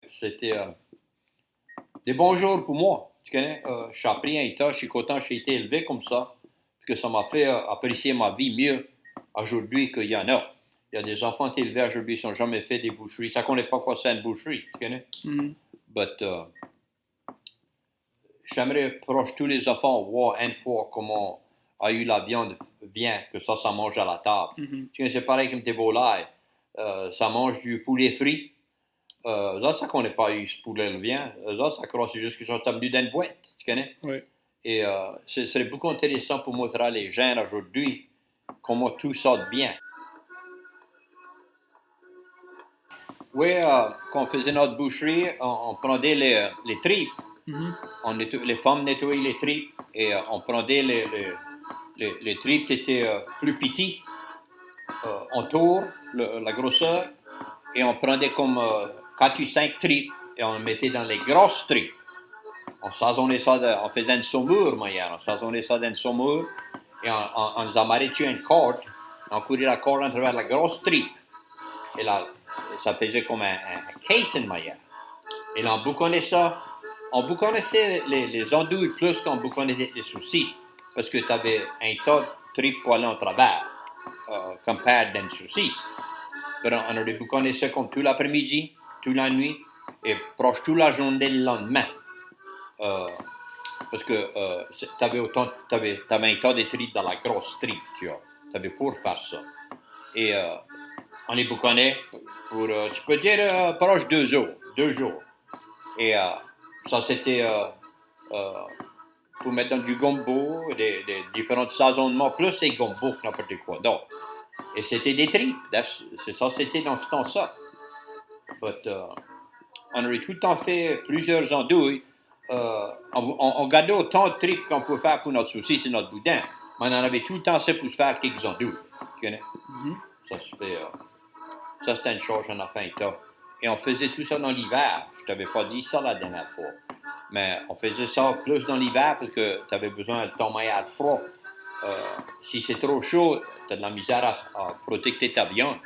c'était des bons jours pour moi. Tu connais, je suis appris un état, je suis content que j'ai été élevé comme ça, parce que ça m'a fait apprécier ma vie mieux aujourd'hui qu'il y en a. Il y a des enfants élevés aujourd'hui qui n'ont jamais fait des boucheries. Ça ne connaît pas quoi c'est une boucherie, tu connais? Mhm. But, j'aimerais proche tous les enfants voir une fois comment a eu la viande vient, que ça mange à la table. Mhm. Tu connais, c'est pareil comme tes volailles. Ça mange du poulet frit. Ça qu'on n'a pas eu ce poulet le vient. Ça croit, c'est juste que ça venu d'une boîte, tu connais? Oui. Et ce serait beaucoup intéressant pour montrer à les jeunes aujourd'hui comment tout ça devient. Oui, quand on faisait notre boucherie, on prenait les tripes. Mhm. Les femmes nettoyaient les tripes et on prenait les tripes qui étaient plus petits, on tourne la grosseur et on prenait comme 4 ou 5 tripes et on les mettait dans les grosses tripes. On saisonnait ça, on faisait une saumure, on saisonnait ça d'une saumure et on les amarrait sur une corde. On courait la corde à travers la grosse tripe. Et là, ça faisait comme un casing, Et là, on bouconnait les andouilles plus qu'on bouconnait les saucisses, parce que tu avais un tas de tripes pour aller en travers, comparé d'une saucisse. On aurait bouconné ça comme tout l'après-midi, toute la nuit, et proche toute la journée le lendemain. Parce que tu avais un tas de tripes dans la grosse tripe, tu vois. Tu avais pour faire ça. Et on les bouconnait pour, tu peux dire, proche 2 jours. 2 jours. Et ça, c'était pour mettre dans du gombo, des différents assaisonnements, plus les gombo que n'importe quoi d'autre. Et c'était des tripes. C'est ça, c'était dans ce temps-là. But, on aurait tout le temps fait plusieurs andouilles. On gardait autant de tripes qu'on pouvait faire pour notre saucisse et notre boudin. Mais on en avait tout le temps assez pour se faire quelques andouilles. Tu connais? Mhm. Ça se fait... ça, c'était une chose en enfant état. Et on faisait tout ça dans l'hiver. Je t'avais pas dit ça la dernière fois. Mais on faisait ça plus dans l'hiver parce que tu avais besoin de ton maillot froid. Si c'est trop chaud, tu as de la misère à protéger ta viande.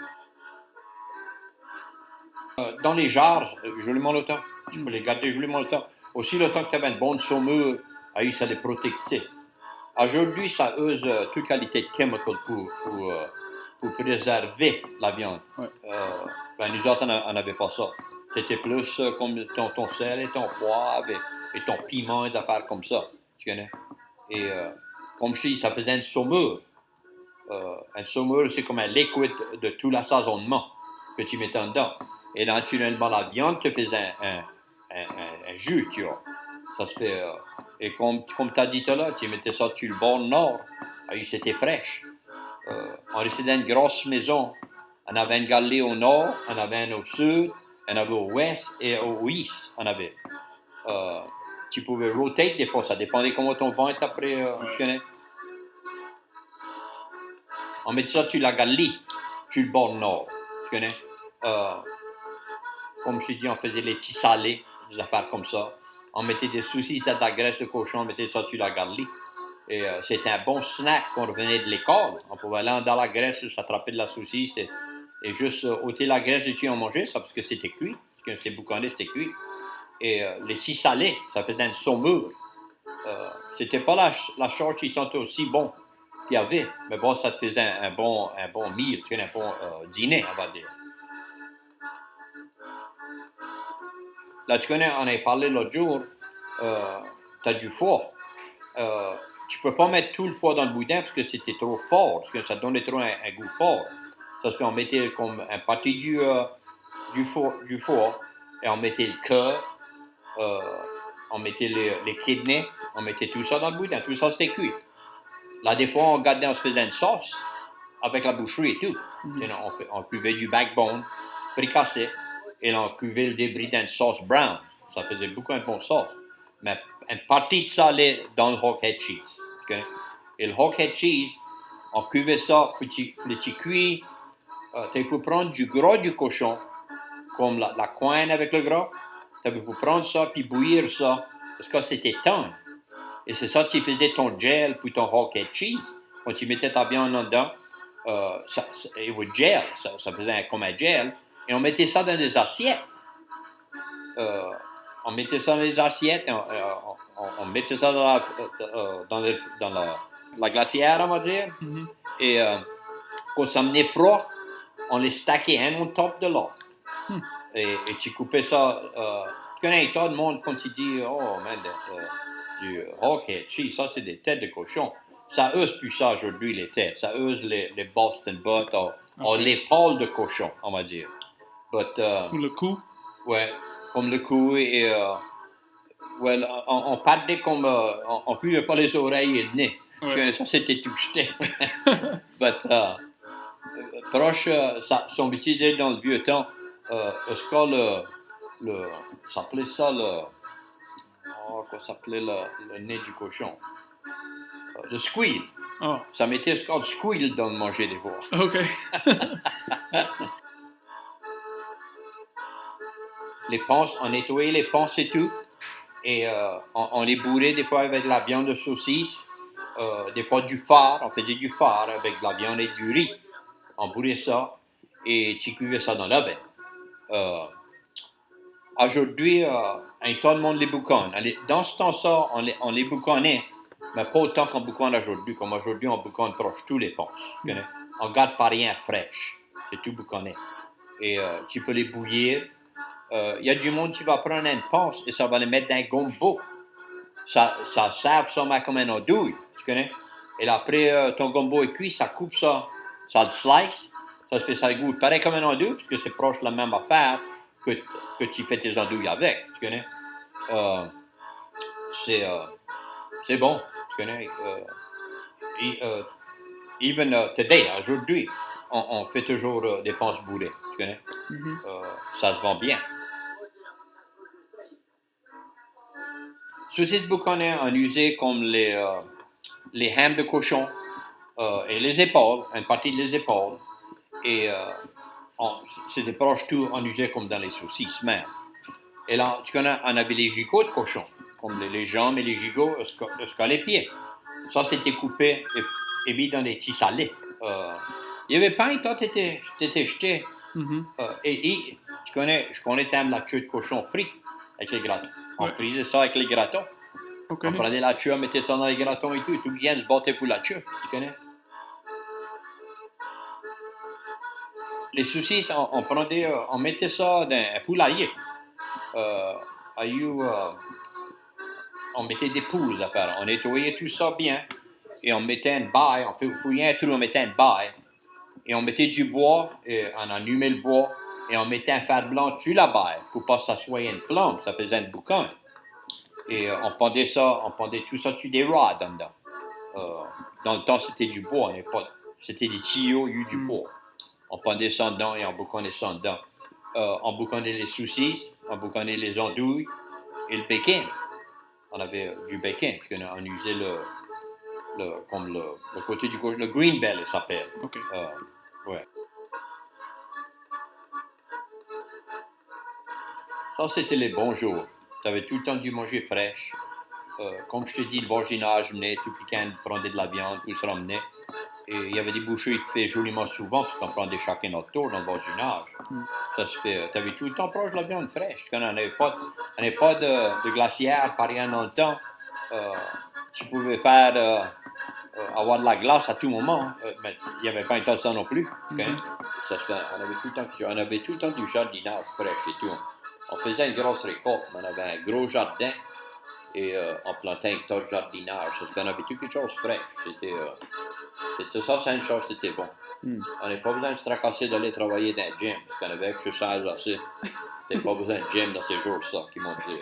Dans les jarres, joliment longtemps. Tu peux les garder joliment longtemps. Aussi longtemps que tu avais une bonne saumure, ça les protectait. Aujourd'hui, ça use toute qualité de chemical pour préserver la viande. Ouais. Nous autres, on n'avait pas ça. C'était plus comme ton sel et ton poivre et ton piment, des affaires comme ça. Tu connais? Et comme je dis, ça faisait une saumure. Une saumure, c'est comme un liquide de tout l'assaisonnement que tu mettais dedans. Et naturellement, la viande te faisait un jus, tu vois. Ça se fait... et comme tu as dit tout à l'heure, tu mettais ça sur le bord nord. C'était fraîche. On restait dans une grosse maison. On avait une galerie au nord, on avait une au sud, on avait au ouest et au est. On avait. Tu pouvais rotate des fois, ça dépendait comment ton vent est après. Tu connais? On mettait ça sur la galerie, sur le bord nord. Tu connais? Comme je dis, on faisait les petits salés, des affaires comme ça. On mettait des saucisses dans de la graisse de cochon, on mettait ça sur la galerie. Et c'était un bon snack quand on revenait de l'école. On pouvait aller dans la graisse, s'attraper de la saucisse et juste ôter la graisse et tu en mangeais ça parce que c'était cuit. Parce que c'était boucané, c'était cuit. Et les six salés, ça faisait une saumure. C'était pas la chose qui sentait aussi bon qu'il y avait. Mais bon, ça te faisait un bon meal, un bon dîner, on va dire. Là, tu connais, on a parlé l'autre jour, tu as du foie. Tu peux pas mettre tout le foie dans le boudin parce que c'était trop fort, parce que ça donnait trop un goût fort. Ça se fait, on mettait comme un partie du foie, et on mettait le cœur, on mettait les kidneys, on mettait tout ça dans le boudin, tout ça c'était cuit. Là, des fois, on regardait, on se faisait une sauce avec la boucherie et tout. Mm-hmm. On cuvait du backbone, fricassé, et là, on cuvait le débris d'une sauce brown. Ça faisait beaucoup une bonne sauce. Mais une partie de ça allait dans le Hawkhead cheese. Okay? Et le Hawkhead cheese, on cuvait ça, puis tu cuis. Tu peux prendre du gras du cochon, comme la coine avec le gras. Tu peux prendre ça, puis bouillir ça, parce que c'était tendre. Et c'est ça que tu faisais ton gel pour ton Hawkhead cheese. Quand tu mettais ta viande dedans, ça gel, ça faisait comme un gel. Et on mettait ça dans des assiettes. on mettait ça dans les assiettes, on mettait ça dans la glacière, on va dire. Mhm. Et quand ça venait froid, on les stackait un on top de l'autre. Et tu coupais ça. Tu connais un tas de monde quand tu dis, oh, man, du hawkhead, ça, c'est des têtes de cochon. Ça use plus ça aujourd'hui, les têtes. Ça use les Boston Butt, ou l'épaule de cochon, on va dire. But, Ou le cou. ouais, comme le cou et on parlait comme on couvrait pas les oreilles et le nez. Ouais. Tu connais ça, c'était tout jeté. But proche, ça sont utilisés dans le vieux temps. Est-ce que ça s'appelait ça quoi s'appelait le nez du cochon? Le squeal. Oh. Ça mettait ce qu'on squeal dans le manger des fois. OK. Les ponces, on nettoyait les ponces et tout. Et on les bourrait des fois avec de la viande de saucisse, des fois du phare, on faisait du phare avec de la viande et du riz. On bourrait ça et tu cuisais ça dans l'oven. Aujourd'hui, un tas de monde les bouconne. Dans ce temps-là, on les bouconnait, mais pas autant qu'on bouconne aujourd'hui. Comme aujourd'hui, on bouconne proche tous les ponces. On ne garde pas rien fraîche. C'est tout bouconné. Et tu peux les bouillir. Il y a du monde qui va prendre une ponce et ça va les mettre dans un gombo. Ça serve ça comme un andouille, tu connais? Et après, ton gombo est cuit, ça coupe ça, ça le slice, ça se fait ça goût pareil comme un andouille, parce que c'est proche de la même affaire que tu fais tes andouilles avec, tu connais? C'est bon, tu connais? Even today, aujourd'hui, on fait toujours des ponces bourrées, tu connais? Mm-hmm. Ça se vend bien. Saucisses bouconnées, on usait comme les hams de cochon et les épaules, une partie des épaules. Et c'était proche tout, on usait comme dans les saucisses même. Et là, tu connais, on avait les gigots de cochon, comme les jambes et les gigots jusqu'à les pieds. Ça, c'était coupé et mis dans des petits salés. Il n'y avait pas un temps, t'étais jeté. Mm-hmm. Et tu connais la queue de cochon frit avec les gratons. On frisait ça avec les gratons. Okay. On prenait la queue, on mettait ça dans les gratons et tout vient se battre pour la queue, tu connais? Les saucisses, on mettait ça dans un poulailler. On mettait des poules à faire. On nettoyait tout ça bien et on mettait une baille, on fouillait un trou, on mettait une baille et on mettait du bois, et on allumait le bois et on mettait un fer blanc sur la baille pour pas que ça soit une flamme, ça faisait une boucan. Et on pendait tout ça sur des rods en dedans. Dans le temps, c'était du bois, c'était des tuyaux, du bois. On pendait ça dedans et on bouconnait ça dedans. On bouconnait les saucisses, on bouconnait les andouilles et le bacon. On avait du bacon, parce qu'on usait le côté du cochon, le green bell, il s'appelle. Okay. Ouais. Ça, c'était les bons jours. Tu avais tout le temps du manger fraîche. Comme je te dis, le voisinage venait, tout quelqu'un prenait de la viande, tout se ramenait. Et il y avait des bouchers qui faisaient joliment souvent, parce qu'on prenait chacun notre tour dans le voisinage. Ça se fait. Tu avais tout le temps proche de la viande fraîche. Quand on n'avait pas de glacière, pas rien dans le temps, tu pouvais faire avoir de la glace à tout moment. Mais il n'y avait pas un tas de ça non plus. Ça se fait. On avait tout le temps du jardinage fraîche et tout. On faisait une grosse récolte, mais on avait un gros jardin et on plantait un tas de jardinage. Ça se fait, on avait tout quelque chose de fraîche. Ça, c'est une chose, c'était bon. On n'avait pas besoin de se tracasser d'aller travailler dans le gym, parce qu'on avait exercice assez. On n'avait pas besoin de gym dans ces jours-là, qui m'ont dit.